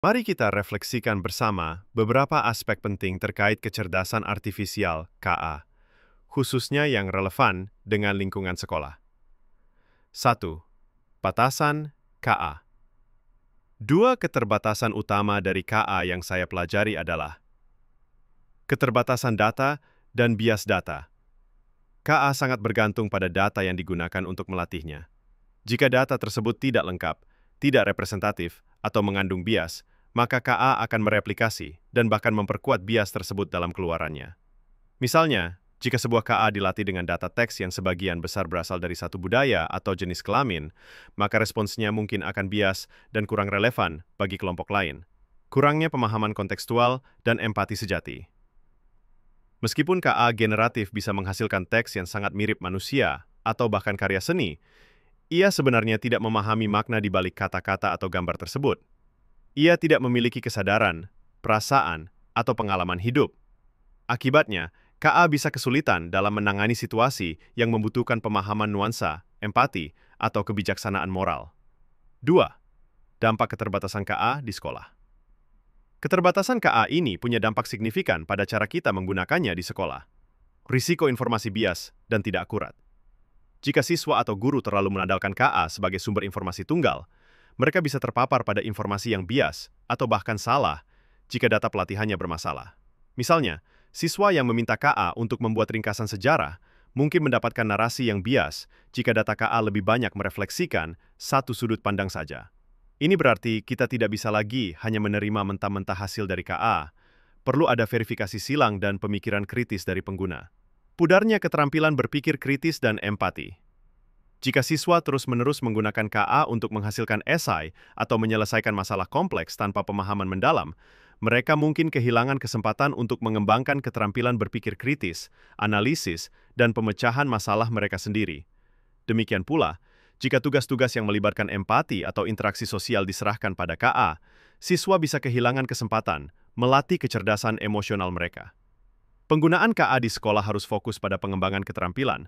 Mari kita refleksikan bersama beberapa aspek penting terkait kecerdasan artifisial (KA), khususnya yang relevan dengan lingkungan sekolah. 1. Batasan KA. Dua keterbatasan utama dari KA yang saya pelajari adalah keterbatasan data dan bias data. KA sangat bergantung pada data yang digunakan untuk melatihnya. Jika data tersebut tidak lengkap, tidak representatif, atau mengandung bias, maka KA akan mereplikasi dan bahkan memperkuat bias tersebut dalam keluarannya. Misalnya, jika sebuah KA dilatih dengan data teks yang sebagian besar berasal dari satu budaya atau jenis kelamin, maka responsnya mungkin akan bias dan kurang relevan bagi kelompok lain. Kurangnya pemahaman kontekstual dan empati sejati. Meskipun KA generatif bisa menghasilkan teks yang sangat mirip manusia atau bahkan karya seni, ia sebenarnya tidak memahami makna di balik kata-kata atau gambar tersebut. Ia tidak memiliki kesadaran, perasaan, atau pengalaman hidup. Akibatnya, KA bisa kesulitan dalam menangani situasi yang membutuhkan pemahaman nuansa, empati, atau kebijaksanaan moral. 2. Dampak keterbatasan KA di sekolah. Keterbatasan KA ini punya dampak signifikan pada cara kita menggunakannya di sekolah. Risiko informasi bias dan tidak akurat. Jika siswa atau guru terlalu mengandalkan KA sebagai sumber informasi tunggal, mereka bisa terpapar pada informasi yang bias atau bahkan salah jika data pelatihannya bermasalah. Misalnya, siswa yang meminta KA untuk membuat ringkasan sejarah mungkin mendapatkan narasi yang bias jika data KA lebih banyak merefleksikan satu sudut pandang saja. Ini berarti kita tidak bisa lagi hanya menerima mentah-mentah hasil dari KA. Perlu ada verifikasi silang dan pemikiran kritis dari pengguna. Pudarnya keterampilan berpikir kritis dan empati. Jika siswa terus-menerus menggunakan KA untuk menghasilkan esai atau menyelesaikan masalah kompleks tanpa pemahaman mendalam, mereka mungkin kehilangan kesempatan untuk mengembangkan keterampilan berpikir kritis, analisis, dan pemecahan masalah mereka sendiri. Demikian pula, jika tugas-tugas yang melibatkan empati atau interaksi sosial diserahkan pada KA, siswa bisa kehilangan kesempatan melatih kecerdasan emosional mereka. Penggunaan KA di sekolah harus fokus pada pengembangan keterampilan,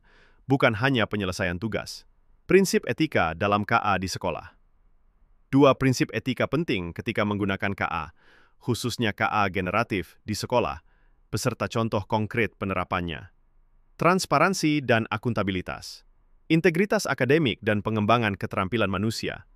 bukan hanya penyelesaian tugas. Prinsip etika dalam KA di sekolah. Dua prinsip etika penting ketika menggunakan KA, khususnya KA generatif di sekolah, beserta contoh konkret penerapannya. Transparansi dan akuntabilitas. Integritas akademik dan pengembangan keterampilan manusia.